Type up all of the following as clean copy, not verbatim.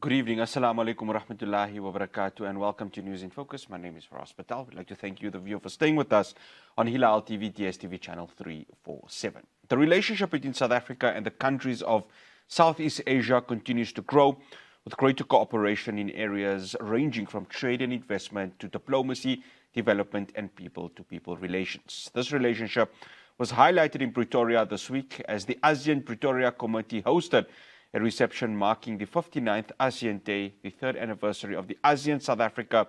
Good evening. Assalamu alaikum wa rahmatullahi wa barakatuh, and welcome to News in Focus. My name is Faraz Patel. We'd like to thank you, the viewer, for staying with us on Hilal TV, DSTV channel 347. The relationship between South Africa and the countries of Southeast Asia continues to grow, with greater cooperation in areas ranging from trade and investment to diplomacy, development, and people-to-people relations. This relationship was highlighted in Pretoria this week as the ASEAN Pretoria Committee hosted a reception marking the 59th ASEAN Day, the third anniversary of the ASEAN-South Africa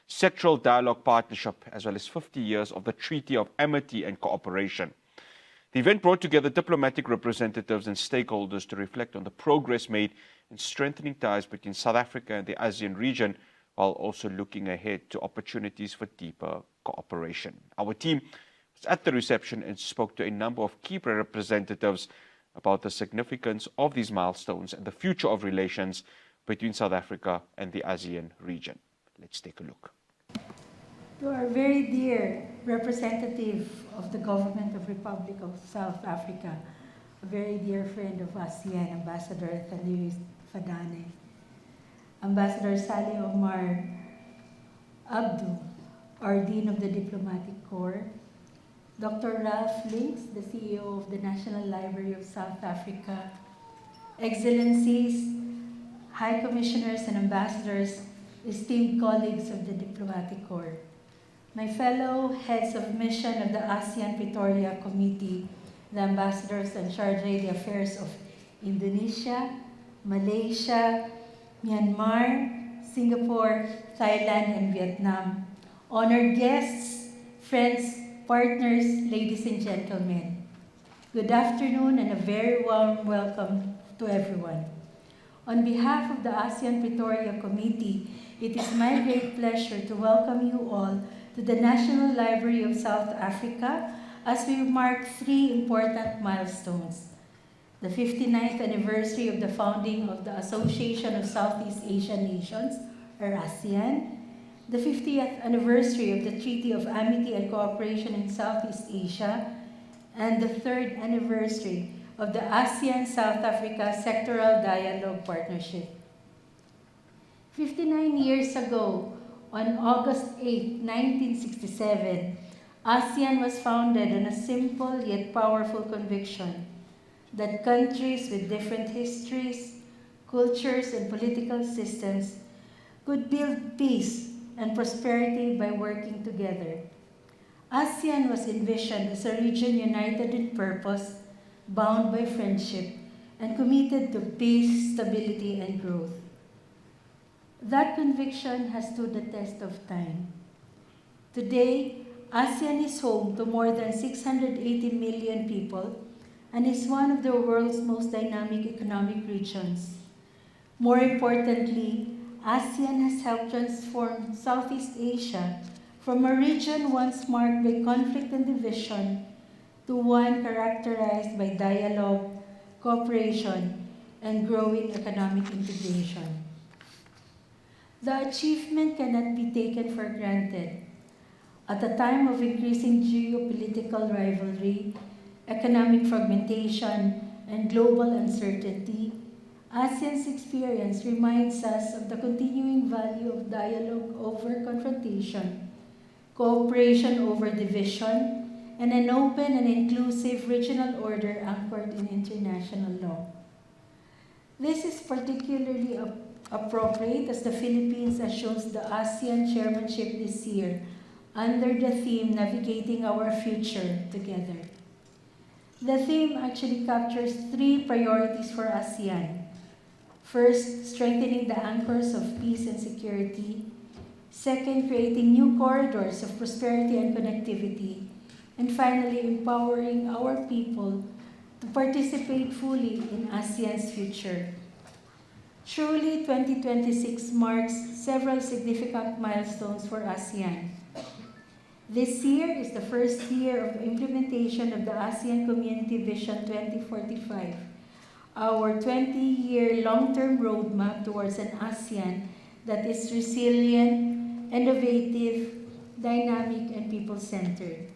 Sectoral Dialogue Partnership, as well as 50 years of the Treaty of Amity and Cooperation. The event brought together diplomatic representatives and stakeholders to reflect on the progress made in strengthening ties between South Africa and the ASEAN region, while also looking ahead to opportunities for deeper cooperation. Our team was at the reception and spoke to a number of key representatives about the significance of these milestones and the future of relations between South Africa and the ASEAN region. Let's take a look. To our very dear representative of the Government of Republic of South Africa, a very dear friend of ASEAN, Ambassador Thandiwe Fadane, Ambassador Saleh Omar Abdu, our Dean of the Diplomatic Corps, Dr. Ralph Links, the CEO of the National Library of South Africa, Excellencies, High Commissioners and Ambassadors, esteemed colleagues of the Diplomatic Corps, my fellow heads of mission of the ASEAN Pretoria Committee, the ambassadors and charge the affairs of Indonesia, Malaysia, Myanmar, Singapore, Thailand, and Vietnam, honored guests, friends, partners, ladies and gentlemen, good afternoon and a very warm welcome to everyone. On behalf of the ASEAN Pretoria Committee, it is my great pleasure to welcome you all to the National Library of South Africa as we mark three important milestones: the 59th anniversary of the founding of the Association of Southeast Asian Nations, or ASEAN, the 50th anniversary of the Treaty of Amity and Cooperation in Southeast Asia, and the third anniversary of the ASEAN-South Africa Sectoral Dialogue Partnership. 59 years ago, on August 8, 1967, ASEAN was founded on a simple yet powerful conviction that countries with different histories, cultures, and political systems could build peace and prosperity by working together. ASEAN was envisioned as a region united in purpose, bound by friendship, and committed to peace, stability, and growth. That conviction has stood the test of time. Today, ASEAN is home to more than 680 million people and is one of the world's most dynamic economic regions. More importantly, ASEAN has helped transform Southeast Asia from a region once marked by conflict and division to one characterized by dialogue, cooperation, and growing economic integration. The achievement cannot be taken for granted. At a time of increasing geopolitical rivalry, economic fragmentation, and global uncertainty, ASEAN's experience reminds us of the continuing value of dialogue over confrontation, cooperation over division, and an open and inclusive regional order anchored in international law. This is particularly appropriate as the Philippines assumes the ASEAN chairmanship this year under the theme Navigating Our Future Together. The theme actually captures three priorities for ASEAN. First, strengthening the anchors of peace and security. Second, creating new corridors of prosperity and connectivity. And finally, empowering our people to participate fully in ASEAN's future. Truly, 2026 marks several significant milestones for ASEAN. This year is the first year of implementation of the ASEAN Community Vision 2045, our 20-year long-term roadmap towards an ASEAN that is resilient, innovative, dynamic, and people-centered.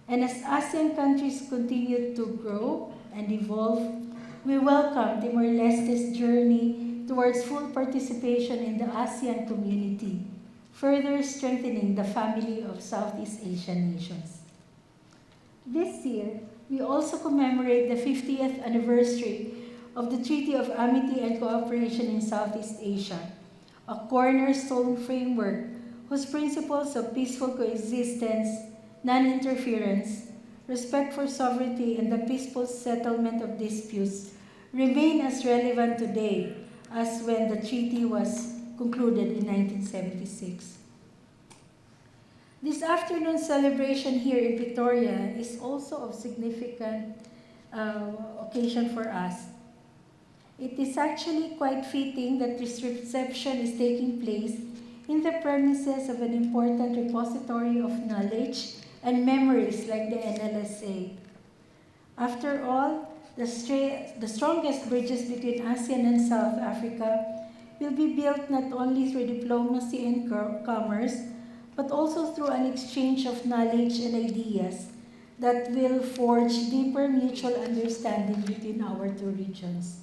And as ASEAN countries continue to grow and evolve, we welcome Timor-Leste's journey towards full participation in the ASEAN community, further strengthening the family of Southeast Asian nations. This year, we also commemorate the 50th anniversary of the Treaty of Amity and Cooperation in Southeast Asia, a cornerstone framework whose principles of peaceful coexistence, non-interference, respect for sovereignty, and the peaceful settlement of disputes remain as relevant today as when the treaty was concluded in 1976. This afternoon's celebration here in Pretoria is also of significant occasion for us. It is actually quite fitting that this reception is taking place in the premises of an important repository of knowledge and memories like the NLSA. After all, the strongest bridges between ASEAN and South Africa will be built not only through diplomacy and commerce, but also through an exchange of knowledge and ideas that will forge deeper mutual understanding between our two regions.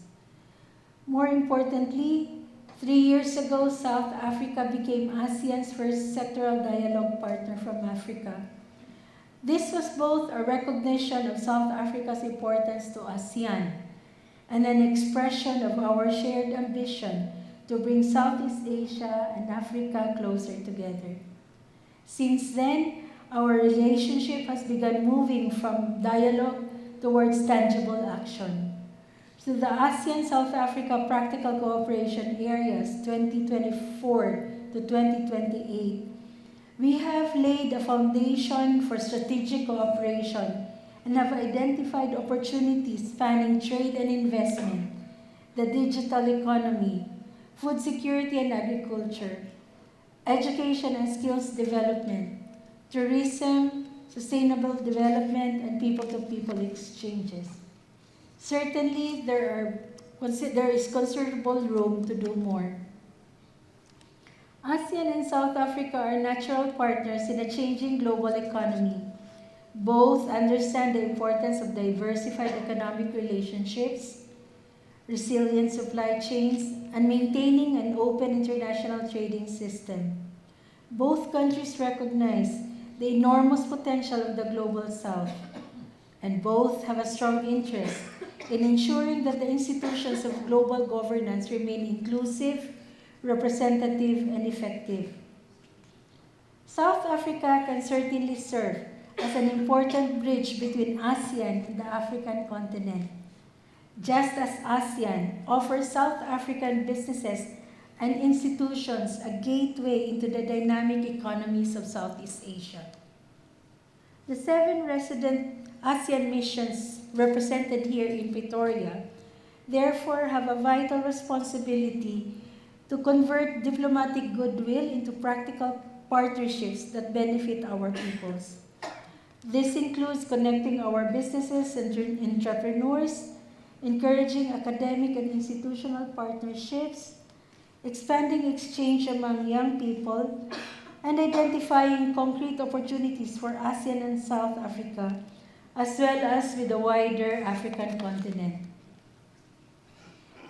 More importantly, 3 years ago, South Africa became ASEAN's first sectoral dialogue partner from Africa. This was both a recognition of South Africa's importance to ASEAN and an expression of our shared ambition to bring Southeast Asia and Africa closer together. Since then, our relationship has begun moving from dialogue towards tangible action. Through the ASEAN-South Africa Practical Cooperation Areas 2024 to 2028, we have laid a foundation for strategic cooperation and have identified opportunities spanning trade and investment, the digital economy, food security and agriculture, education and skills development, tourism, sustainable development, and people-to-people exchanges. Certainly, there is considerable room to do more. ASEAN and South Africa are natural partners in a changing global economy. Both understand the importance of diversified economic relationships, resilient supply chains, and maintaining an open international trading system. Both countries recognize the enormous potential of the global South, and both have a strong interest in ensuring that the institutions of global governance remain inclusive, representative, and effective. South Africa can certainly serve as an important bridge between ASEAN and the African continent, just as ASEAN offers South African businesses and institutions a gateway into the dynamic economies of Southeast Asia. The 7 resident ASEAN missions represented here in Pretoria therefore have a vital responsibility to convert diplomatic goodwill into practical partnerships that benefit our peoples. This includes connecting our businesses and entrepreneurs, encouraging academic and institutional partnerships, expanding exchange among young people, and identifying concrete opportunities for ASEAN and South Africa, as well as with the wider African continent.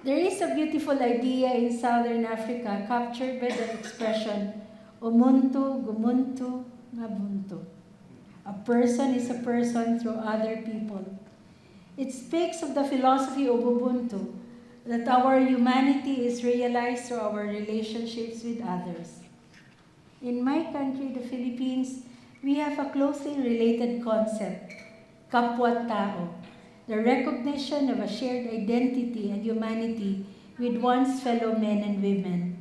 There is a beautiful idea in Southern Africa captured by the expression, Umuntu, Gumuntu, Ngabuntu. A person is a person through other people. It speaks of the philosophy of Ubuntu, that our humanity is realized through our relationships with others. In my country, the Philippines, we have a closely related concept, kapwa-tao, the recognition of a shared identity and humanity with one's fellow men and women.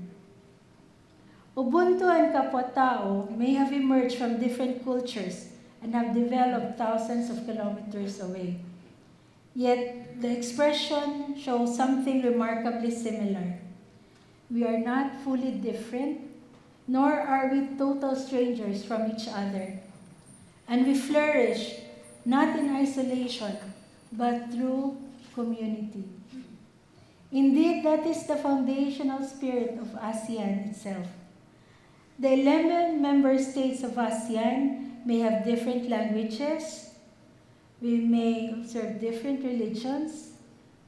Ubuntu and kapwa-tao may have emerged from different cultures and have developed thousands of kilometers away. Yet, the expression shows something remarkably similar. We are not fully different, nor are we total strangers from each other. And we flourish not in isolation, but through community. Indeed, that is the foundational spirit of ASEAN itself. The 11 member states of ASEAN may have different languages, we may observe different religions,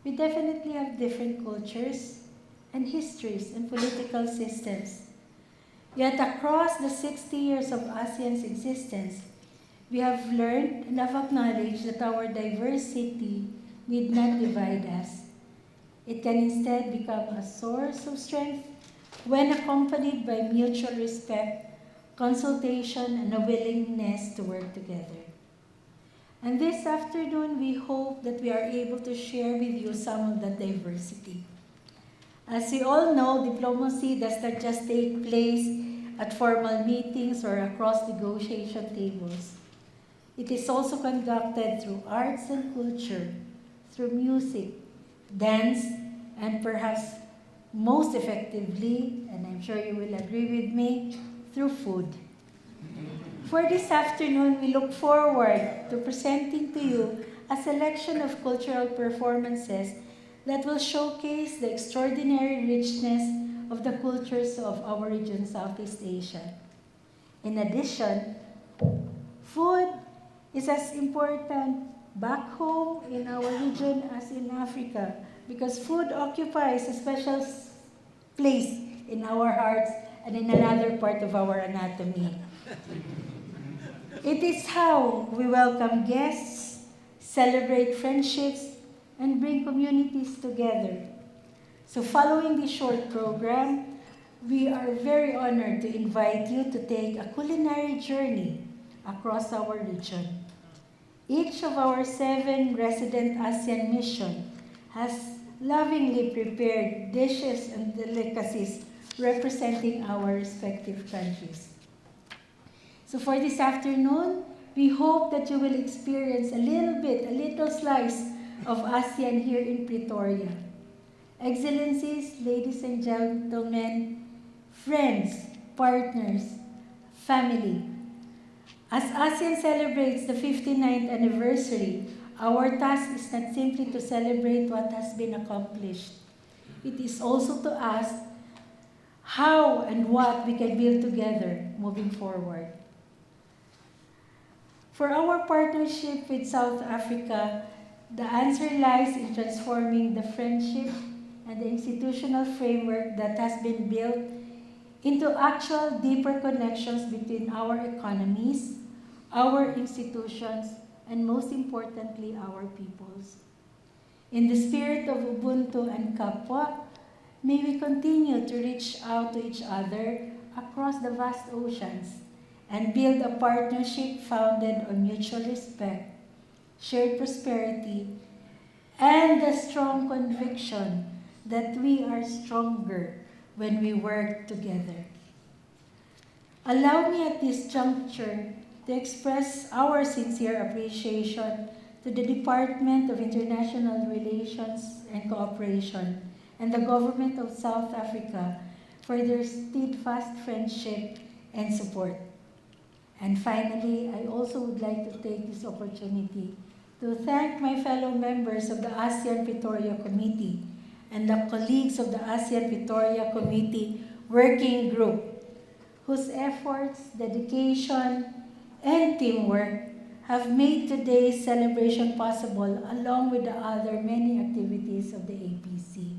we definitely have different cultures, and histories and political systems. Yet across the 60 years of ASEAN's existence, we have learned and have acknowledged that our diversity need not divide us. It can instead become a source of strength when accompanied by mutual respect, consultation, and a willingness to work together. And this afternoon, we hope that we are able to share with you some of that diversity. As we all know, diplomacy does not just take place at formal meetings or across negotiation tables. It is also conducted through arts and culture, through music, dance, and perhaps most effectively, and I'm sure you will agree with me, through food. For this afternoon, we look forward to presenting to you a selection of cultural performances that will showcase the extraordinary richness of the cultures of our region, Southeast Asia. In addition, food is as important back home in our region as in Africa, because food occupies a special place in our hearts and in another part of our anatomy. It is how we welcome guests, celebrate friendships, and bring communities together. So following this short program, we are very honored to invite you to take a culinary journey across our region. Each of our 7 resident ASEAN mission has lovingly prepared dishes and delicacies representing our respective countries. So for this afternoon, we hope that you will experience a little slice of ASEAN here in Pretoria. Excellencies, ladies and gentlemen, friends, partners, family. As ASEAN celebrates the 59th anniversary, our task is not simply to celebrate what has been accomplished. It is also to ask how and what we can build together moving forward. For our partnership with South Africa, the answer lies in transforming the friendship and the institutional framework that has been built into actual deeper connections between our economies, our institutions, and most importantly, our peoples. In the spirit of Ubuntu and Kapwa, may we continue to reach out to each other across the vast oceans and build a partnership founded on mutual respect, shared prosperity, and the strong conviction that we are stronger when we work together. Allow me at this juncture to express our sincere appreciation to the Department of International Relations and Cooperation and the Government of South Africa for their steadfast friendship and support. And finally, I also would like to take this opportunity to thank my fellow members of the ASEAN Pretoria Committee and the colleagues of the ASEAN Pretoria Committee Working Group, whose efforts, dedication, and teamwork have made today's celebration possible, along with the other many activities of the APC.